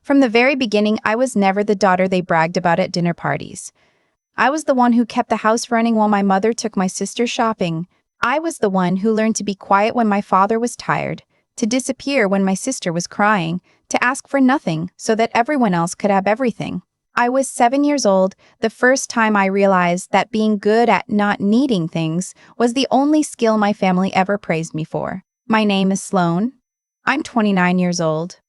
From the very beginning, I was never the daughter they bragged about at dinner parties. I was the one who kept the house running while my mother took my sister shopping. I was the one who learned to be quiet when my father was tired, to disappear when my sister was crying, to ask for nothing so that everyone else could have everything. I was 7 years old, the first time I realized that being good at not needing things was the only skill my family ever praised me for. My name is Sloan. I'm 29 years old.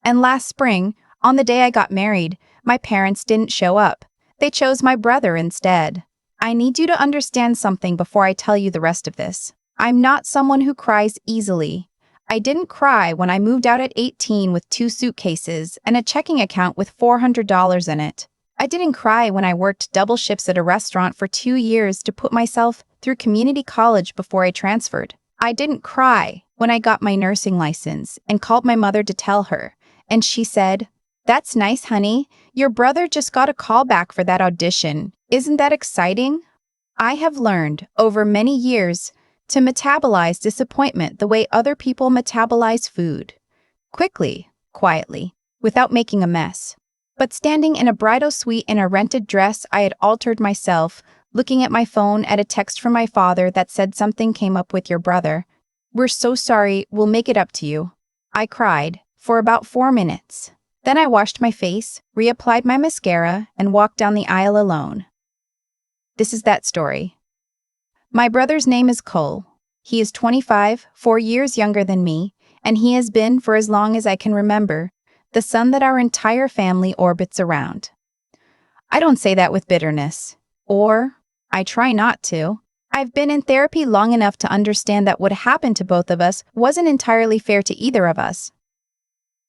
And last spring, on the day I got married, my parents didn't show up. They chose my brother instead. I need you to understand something before I tell you the rest of this. I'm not someone who cries easily. I didn't cry when I moved out at 18 with 2 suitcases and a checking account with $400 in it. I didn't cry when I worked double shifts at a restaurant for 2 years to put myself through community college before I transferred. I didn't cry when I got my nursing license and called my mother to tell her, and she said, "That's nice, honey. Your brother just got a call back for that audition. Isn't that exciting?" I have learned, over many years, to metabolize disappointment the way other people metabolize food. Quickly, quietly, without making a mess. But standing in a bridal suite in a rented dress, I had altered myself, looking at my phone at a text from my father that said something came up with your brother. "We're so sorry, we'll make it up to you." I cried for about 4 minutes. Then I washed my face, reapplied my mascara, and walked down the aisle alone. This is that story. My brother's name is Cole. He is 25, 4 years younger than me, and he has been, for as long as I can remember, the sun that our entire family orbits around. I don't say that with bitterness. Or, I try not to. I've been in therapy long enough to understand that what happened to both of us wasn't entirely fair to either of us.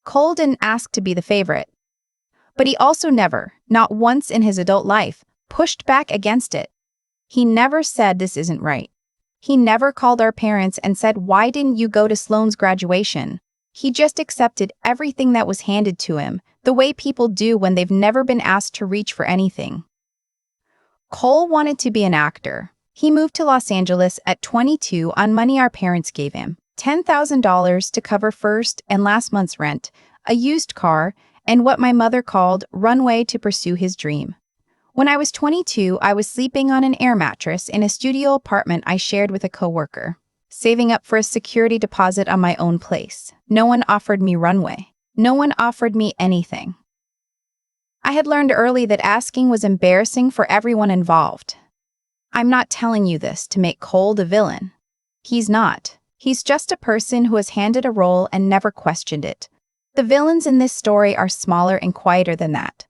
Cole didn't ask to be the favorite. But he also never, not once in his adult life, pushed back against it. He never said this isn't right. He never called our parents and said, "Why didn't you go to Sloan's graduation?" He just accepted everything that was handed to him, the way people do when they've never been asked to reach for anything. Cole wanted to be an actor. He moved to Los Angeles at 22 on money our parents gave him, $10,000 to cover first and last month's rent, a used car, and what my mother called runway to pursue his dream. When I was 22, I was sleeping on an air mattress in a studio apartment I shared with a coworker, saving up for a security deposit on my own place. No one offered me runway. No one offered me anything. I had learned early that asking was embarrassing for everyone involved. I'm not telling you this to make Cole the villain. He's not. He's just a person who was handed a role and never questioned it. The villains in this story are smaller and quieter than that.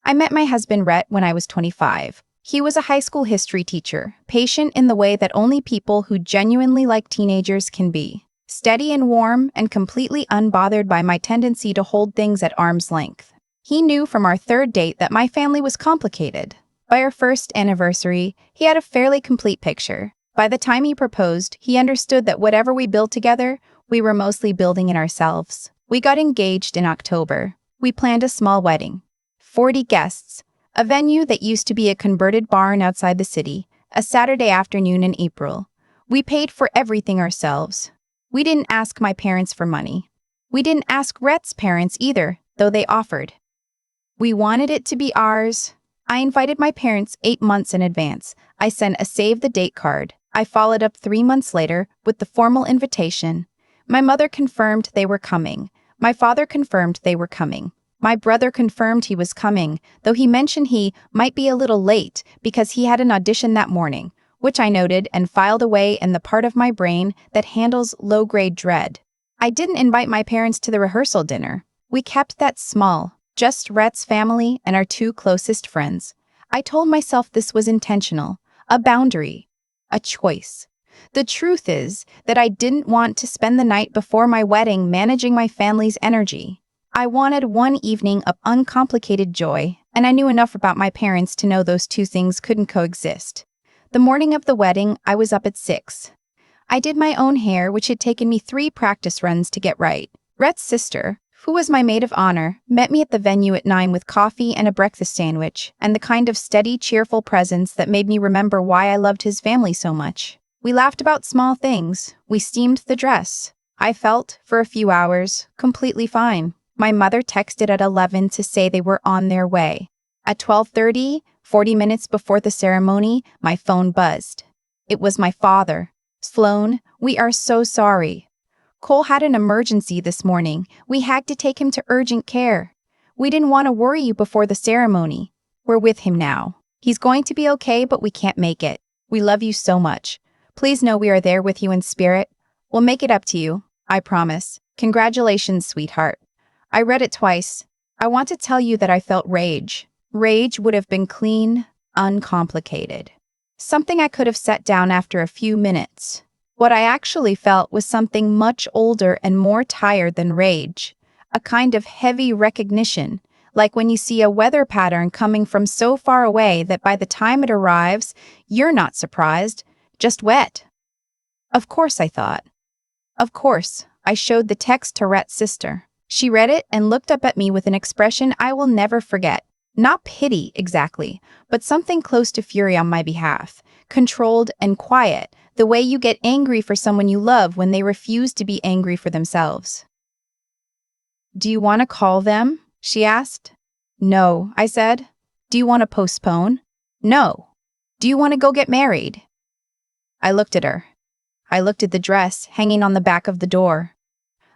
I met my husband Rhett when I was 25. He was a high school history teacher, patient in the way that only people who genuinely like teenagers can be, steady and warm and completely unbothered by my tendency to hold things at arm's length. He knew from our third date that my family was complicated. By our first anniversary, he had a fairly complete picture. By the time he proposed, he understood that whatever we built together, we were mostly building in ourselves. We got engaged in October. We planned a small wedding. 40 guests, a venue that used to be a converted barn outside the city, a Saturday afternoon in April. We paid for everything ourselves. We didn't ask my parents for money. We didn't ask Rhett's parents either, though they offered. We wanted it to be ours. I invited my parents 8 months in advance. I sent a save-the-date card. I followed up 3 months later with the formal invitation. My mother confirmed they were coming. My father confirmed they were coming. My brother confirmed he was coming, though he mentioned he might be a little late because he had an audition that morning, which I noted and filed away in the part of my brain that handles low-grade dread. I didn't invite my parents to the rehearsal dinner. We kept that small, just Rhett's family and our 2 closest friends. I told myself this was intentional, a boundary, a choice. The truth is that I didn't want to spend the night before my wedding managing my family's energy. I wanted one evening of uncomplicated joy, and I knew enough about my parents to know those 2 things couldn't coexist. The morning of the wedding, I was up at 6. I did my own hair, which had taken me 3 practice runs to get right. Rhett's sister, who was my maid of honor, met me at the venue at 9 with coffee and a breakfast sandwich, and the kind of steady, cheerful presence that made me remember why I loved his family so much. We laughed about small things. We steamed the dress. I felt, for a few hours, completely fine. My mother texted at 11 to say they were on their way. At 12:30, 40 minutes before the ceremony, my phone buzzed. It was my father. Sloan, we are so sorry. Cole had an emergency this morning. We had to take him to urgent care. We didn't want to worry you before the ceremony. We're with him now. He's going to be okay, but we can't make it. We love you so much. Please know we are there with you in spirit. We'll make it up to you. I promise. Congratulations, sweetheart. I read it twice. I want to tell you that I felt rage. Rage would have been clean, uncomplicated. Something I could have set down after a few minutes. What I actually felt was something much older and more tired than rage. A kind of heavy recognition, like when you see a weather pattern coming from so far away that by the time it arrives, you're not surprised, just wet. Of course, I thought. Of course, I showed the text to Rhett's sister. She read it and looked up at me with an expression I will never forget. Not pity, exactly, but something close to fury on my behalf. Controlled and quiet, the way you get angry for someone you love when they refuse to be angry for themselves. Do you want to call them? She asked. No, I said. Do you want to postpone? No. Do you want to go get married? I looked at her. I looked at the dress hanging on the back of the door.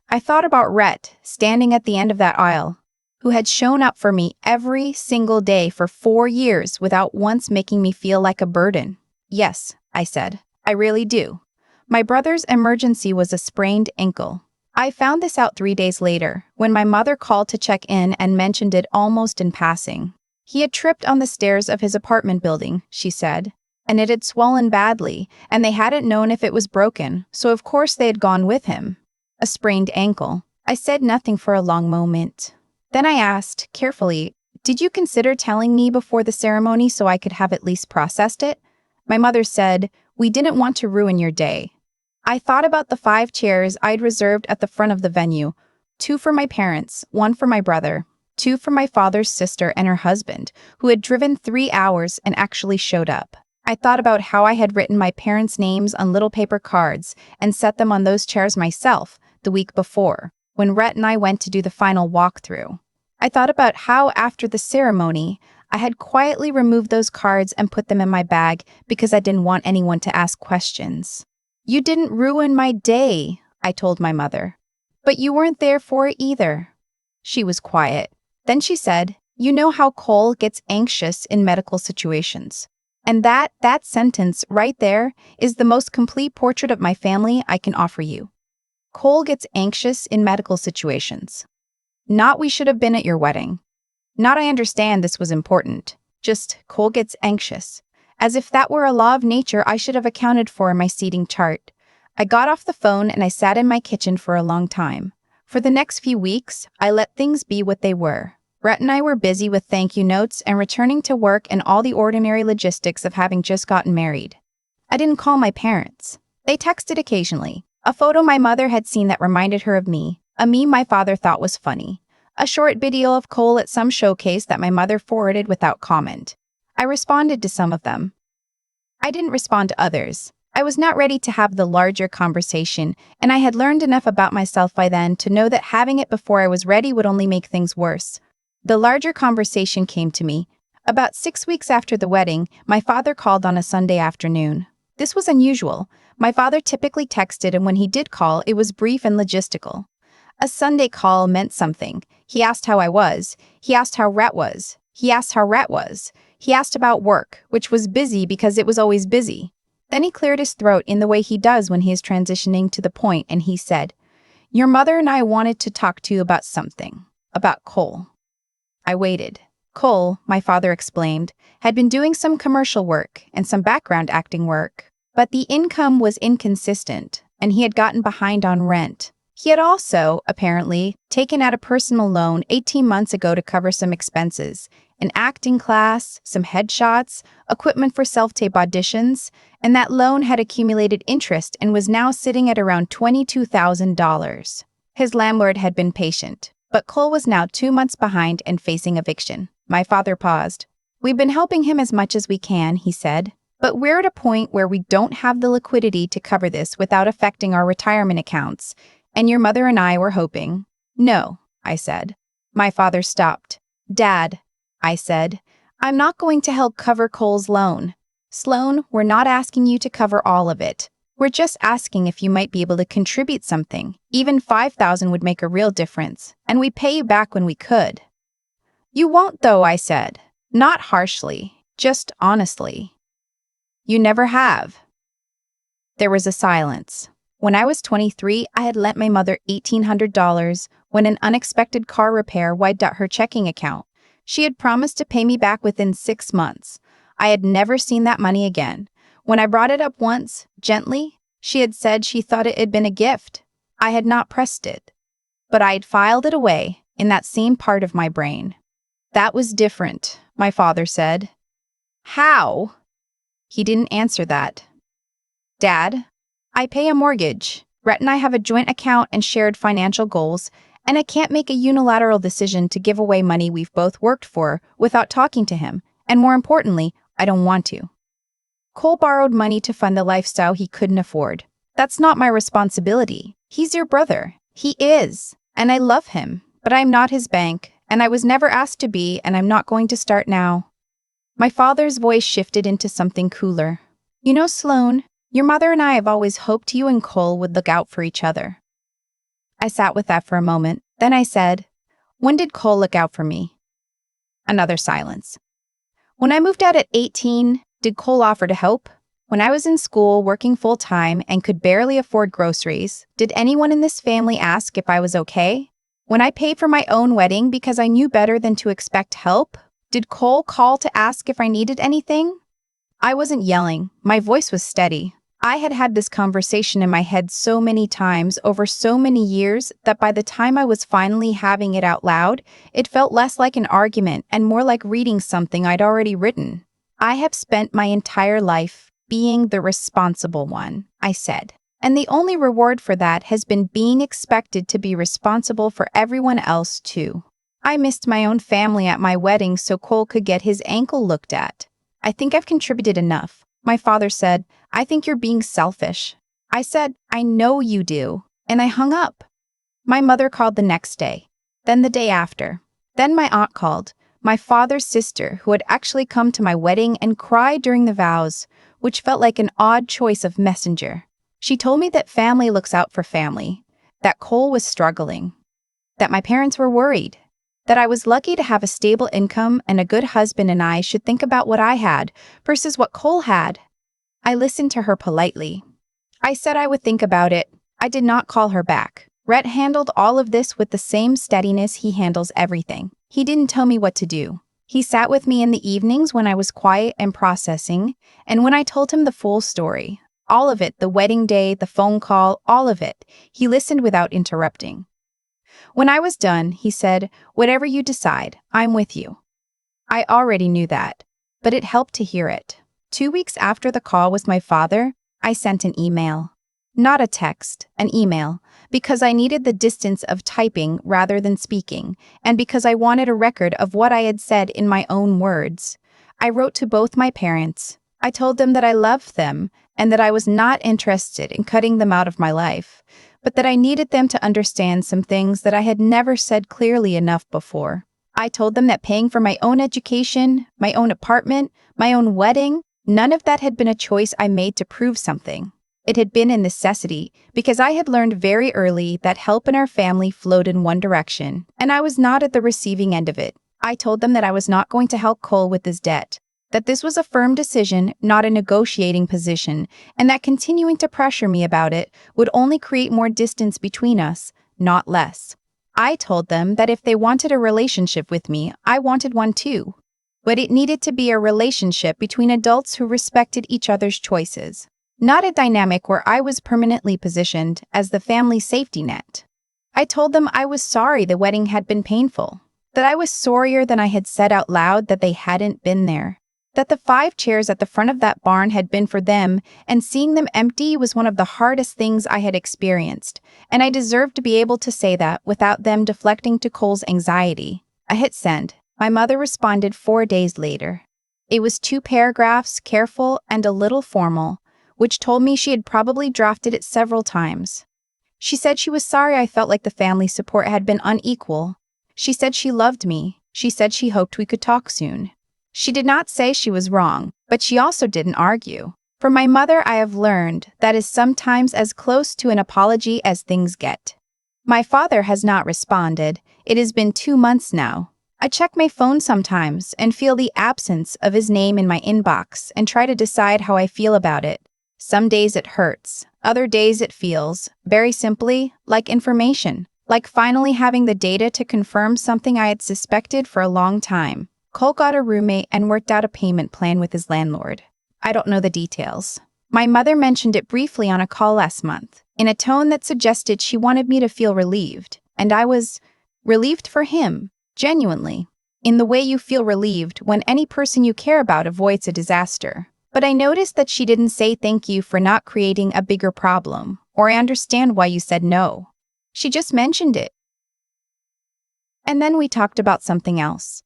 I thought about Rhett standing at the end of that aisle, who had shown up for me every single day for 4 years without once making me feel like a burden. Yes, I said. I really do. My brother's emergency was a sprained ankle. I found this out 3 days later, when my mother called to check in and mentioned it almost in passing. He had tripped on the stairs of his apartment building, she said, and it had swollen badly, and they hadn't known if it was broken, so of course they had gone with him. A sprained ankle. I said nothing for a long moment. Then I asked, carefully, did you consider telling me before the ceremony so I could have at least processed it? My mother said, we didn't want to ruin your day. I thought about the 5 chairs I'd reserved at the front of the venue, 2 for my parents, 1 for my brother, 2 for my father's sister and her husband, who had driven 3 hours and actually showed up. I thought about how I had written my parents' names on little paper cards and set them on those chairs myself the week before, when Rhett and I went to do the final walkthrough. I thought about how after the ceremony, I had quietly removed those cards and put them in my bag because I didn't want anyone to ask questions. You didn't ruin my day, I told my mother. But you weren't there for it either. She was quiet. Then she said, you know how Cole gets anxious in medical situations. And that sentence right there is the most complete portrait of my family I can offer you. Cole gets anxious in medical situations. Not we should have been at your wedding. Not I understand this was important. Just Cole gets anxious. As if that were a law of nature I should have accounted for in my seating chart. I got off the phone and I sat in my kitchen for a long time. For the next few weeks, I let things be what they were. Rhett and I were busy with thank you notes and returning to work and all the ordinary logistics of having just gotten married. I didn't call my parents. They texted occasionally. A photo my mother had seen that reminded her of me. A meme my father thought was funny. A short video of Cole at some showcase that my mother forwarded without comment. I responded to some of them. I didn't respond to others. I was not ready to have the larger conversation, and I had learned enough about myself by then to know that having it before I was ready would only make things worse. The larger conversation came to me. About 6 weeks after the wedding, my father called on a Sunday afternoon. This was unusual. My father typically texted, and when he did call, it was brief and logistical. A Sunday call meant something. He asked how I was. He asked how Rhett was. He asked how Rhett was. He asked about work, which was busy because it was always busy. Then he cleared his throat in the way he does when he is transitioning to the point, and he said, "Your mother and I wanted to talk to you about something. About Cole." I waited. Cole, my father explained, had been doing some commercial work and some background acting work, but the income was inconsistent, and he had gotten behind on rent. He had also, apparently, taken out a personal loan 18 months ago to cover some expenses, an acting class, some headshots, equipment for self-tape auditions, and that loan had accumulated interest and was now sitting at around $22,000. His landlord had been patient, but Cole was now 2 months behind and facing eviction. My father paused. "We've been helping him as much as we can," he said, "but we're at a point where we don't have the liquidity to cover this without affecting our retirement accounts, and your mother and I were hoping." "No," I said. My father stopped. Dad, I said, I'm not going to help cover Cole's loan. Sloan, we're not asking you to cover all of it. We're just asking if you might be able to contribute something. Even $5,000 would make a real difference, and we pay you back when we could. You won't though, I said. Not harshly, just honestly. You never have. There was a silence. When I was 23, I had lent my mother $1,800 when an unexpected car repair wiped out her checking account. She had promised to pay me back within 6 months. I had never seen that money again. When I brought it up once, gently, she had said she thought it had been a gift. I had not pressed it. But I had filed it away in that same part of my brain. That was different, my father said. How? He didn't answer that. Dad, I pay a mortgage. Rhett and I have a joint account and shared financial goals, and I can't make a unilateral decision to give away money we've both worked for without talking to him, and more importantly, I don't want to. Cole borrowed money to fund the lifestyle he couldn't afford. That's not my responsibility. He's your brother. He is, and I love him, but I'm not his bank, and I was never asked to be, and I'm not going to start now. My father's voice shifted into something cooler. You know, Sloan, your mother and I have always hoped you and Cole would look out for each other. I sat with that for a moment. Then I said, when did Cole look out for me? Another silence. When I moved out at 18, did Cole offer to help? When I was in school working full-time and could barely afford groceries, did anyone in this family ask if I was okay? When I paid for my own wedding because I knew better than to expect help, did Cole call to ask if I needed anything? I wasn't yelling. My voice was steady. I had had this conversation in my head so many times over so many years that by the time I was finally having it out loud, it felt less like an argument and more like reading something I'd already written. I have spent my entire life being the responsible one, I said. And the only reward for that has been being expected to be responsible for everyone else too. I missed my own family at my wedding so Cole could get his ankle looked at. I think I've contributed enough. My father said, I think you're being selfish. I said, I know you do. And I hung up. My mother called the next day. Then the day after. Then my aunt called, my father's sister, who had actually come to my wedding and cried during the vows, which felt like an odd choice of messenger. She told me that family looks out for family, that Cole was struggling, that my parents were worried, that I was lucky to have a stable income and a good husband and I should think about what I had versus what Cole had. I listened to her politely. I said I would think about it. I did not call her back. Rhett handled all of this with the same steadiness he handles everything. He didn't tell me what to do. He sat with me in the evenings when I was quiet and processing, and when I told him the full story, all of it, the wedding day, the phone call, all of it, he listened without interrupting. When I was done, he said, whatever you decide, I'm with you. I already knew that, but it helped to hear it. 2 weeks after the call with my father, I sent an email. Not a text, an email, because I needed the distance of typing rather than speaking, and because I wanted a record of what I had said in my own words. I wrote to both my parents. I told them that I loved them and that I was not interested in cutting them out of my life, but that I needed them to understand some things that I had never said clearly enough before. I told them that paying for my own education, my own apartment, my own wedding, none of that had been a choice I made to prove something. It had been a necessity because I had learned very early that help in our family flowed in one direction, and I was not at the receiving end of it. I told them that I was not going to help Cole with his debt, that this was a firm decision, not a negotiating position, and that continuing to pressure me about it would only create more distance between us, not less. I told them that if they wanted a relationship with me, I wanted one too. But it needed to be a relationship between adults who respected each other's choices, not a dynamic where I was permanently positioned as the family safety net. I told them I was sorry the wedding had been painful, that I was sorrier than I had said out loud that they hadn't been there, that the 5 chairs at the front of that barn had been for them, and seeing them empty was one of the hardest things I had experienced, and I deserved to be able to say that without them deflecting to Cole's anxiety. I hit send. My mother responded 4 days later. It was 2 paragraphs, careful and a little formal, which told me she had probably drafted it several times. She said she was sorry I felt like the family support had been unequal. She said she loved me. She said she hoped we could talk soon. She did not say she was wrong, but she also didn't argue. From my mother, I have learned that is sometimes as close to an apology as things get. My father has not responded. It has been 2 months now. I check my phone sometimes and feel the absence of his name in my inbox and try to decide how I feel about it. Some days it hurts. Other days it feels, very simply, like information. Like finally having the data to confirm something I had suspected for a long time. Cole got a roommate and worked out a payment plan with his landlord. I don't know the details. My mother mentioned it briefly on a call last month, in a tone that suggested she wanted me to feel relieved. And I was relieved for him, genuinely, in the way you feel relieved when any person you care about avoids a disaster. But I noticed that she didn't say thank you for not creating a bigger problem, or I understand why you said no. She just mentioned it. And then we talked about something else.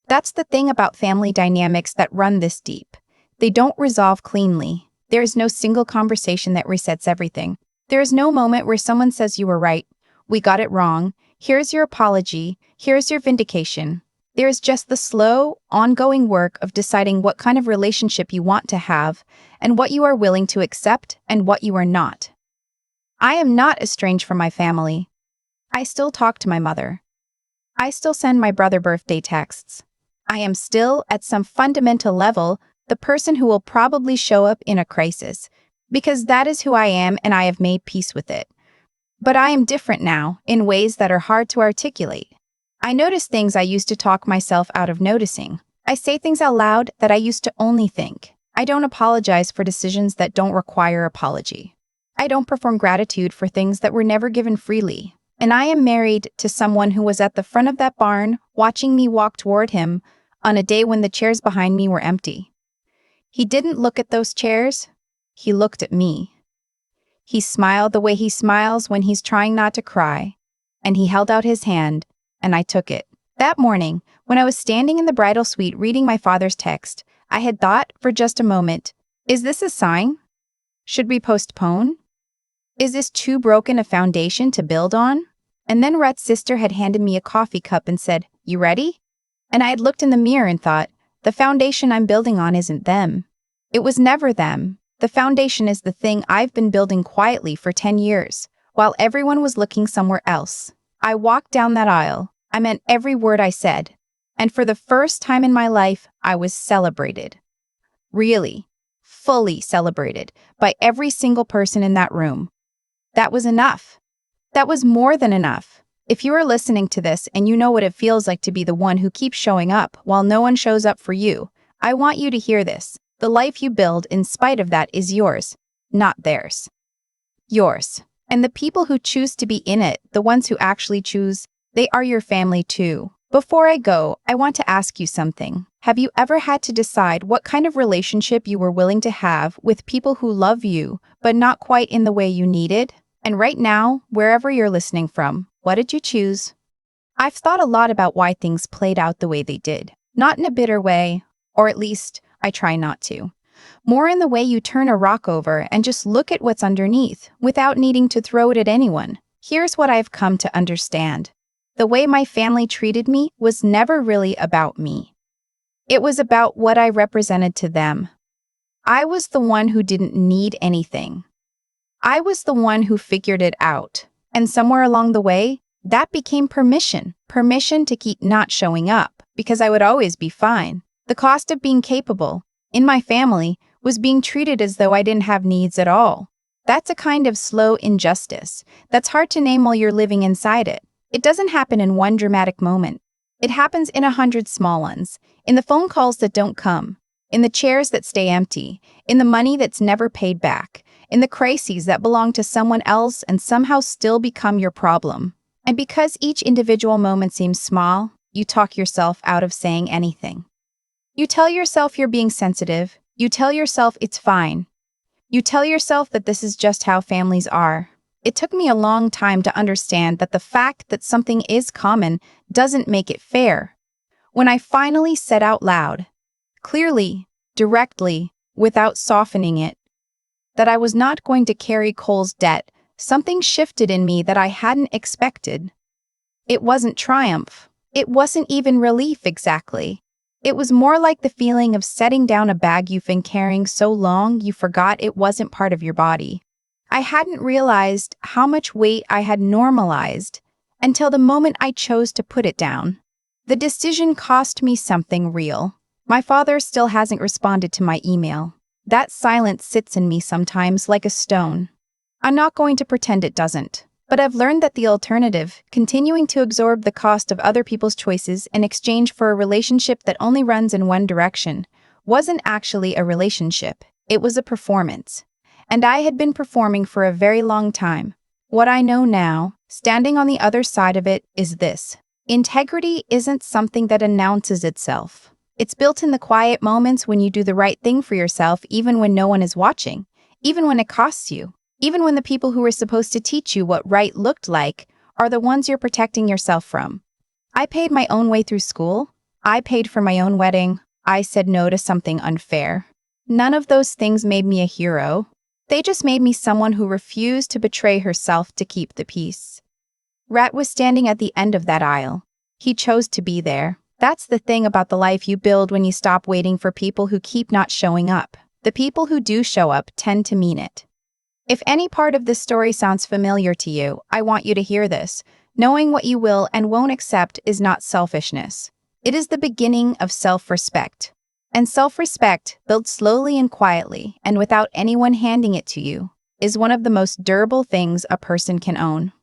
That's the thing about family dynamics that run this deep. They don't resolve cleanly. There is no single conversation that resets everything. There is no moment where someone says you were right, we got it wrong, here's your apology, here's your vindication. There is just the slow, ongoing work of deciding what kind of relationship you want to have and what you are willing to accept and what you are not. I am not estranged from my family. I still talk to my mother. I still send my brother birthday texts. I am still, at some fundamental level, the person who will probably show up in a crisis, because that is who I am and I have made peace with it. But I am different now, in ways that are hard to articulate. I notice things I used to talk myself out of noticing. I say things out loud that I used to only think. I don't apologize for decisions that don't require apology. I don't perform gratitude for things that were never given freely. And I am married to someone who was at the front of that barn, watching me walk toward him on a day when the chairs behind me were empty. He didn't look at those chairs. He looked at me. He smiled the way he smiles when he's trying not to cry. And he held out his hand, and I took it. That morning, when I was standing in the bridal suite reading my father's text, I had thought for just a moment, is this a sign? Should we postpone? Is this too broken a foundation to build on? And then Rhett's sister had handed me a coffee cup and said, you ready? And I had looked in the mirror and thought, the foundation I'm building on isn't them. It was never them. The foundation is the thing I've been building quietly for 10 years, while everyone was looking somewhere else. I walked down that aisle. I meant every word I said. And for the first time in my life, I was celebrated. Really, fully celebrated by every single person in that room. That was enough. That was more than enough. If you are listening to this and you know what it feels like to be the one who keeps showing up while no one shows up for you, I want you to hear this. The life you build in spite of that is yours, not theirs. Yours. And the people who choose to be in it, the ones who actually choose, they are your family too. Before I go, I want to ask you something. Have you ever had to decide what kind of relationship you were willing to have with people who love you, but not quite in the way you needed? And right now, wherever you're listening from, what did you choose? I've thought a lot about why things played out the way they did. Not in a bitter way, or at least, I try not to. More in the way you turn a rock over and just look at what's underneath, without needing to throw it at anyone. Here's what I've come to understand. The way my family treated me was never really about me. It was about what I represented to them. I was the one who didn't need anything. I was the one who figured it out. And somewhere along the way, that became permission. Permission to keep not showing up, because I would always be fine. The cost of being capable, in my family, was being treated as though I didn't have needs at all. That's a kind of slow injustice that's hard to name while you're living inside it. It doesn't happen in one dramatic moment. It happens in 100 small ones, in the phone calls that don't come, in the chairs that stay empty, in the money that's never paid back, in the crises that belong to someone else and somehow still become your problem. And because each individual moment seems small, you talk yourself out of saying anything. You tell yourself you're being sensitive. You tell yourself it's fine. You tell yourself that this is just how families are. It took me a long time to understand that the fact that something is common doesn't make it fair. When I finally said out loud, clearly, directly, without softening it, that I was not going to carry Cole's debt something shifted in me that I hadn't expected. It wasn't triumph. It wasn't even relief exactly. It was more like the feeling of setting down a bag you've been carrying so long you forgot it wasn't part of your body. I hadn't realized how much weight I had normalized until the moment I chose to put it down. The decision cost me something real. My father still hasn't responded to my email. That silence sits in me sometimes like a stone. I'm not going to pretend it doesn't. But I've learned that the alternative, continuing to absorb the cost of other people's choices in exchange for a relationship that only runs in one direction, wasn't actually a relationship. It was a performance. And I had been performing for a very long time. What I know now, standing on the other side of it, is this. Integrity isn't something that announces itself. It's built in the quiet moments when you do the right thing for yourself even when no one is watching, even when it costs you. Even when the people who were supposed to teach you what right looked like are the ones you're protecting yourself from. I paid my own way through school. I paid for my own wedding. I said no to something unfair. None of those things made me a hero. They just made me someone who refused to betray herself to keep the peace. Rat was standing at the end of that aisle. He chose to be there. That's the thing about the life you build when you stop waiting for people who keep not showing up. The people who do show up tend to mean it. If any part of this story sounds familiar to you, I want you to hear this. Knowing what you will and won't accept is not selfishness. It is the beginning of self-respect. And self-respect, built slowly and quietly, and without anyone handing it to you, is one of the most durable things a person can own.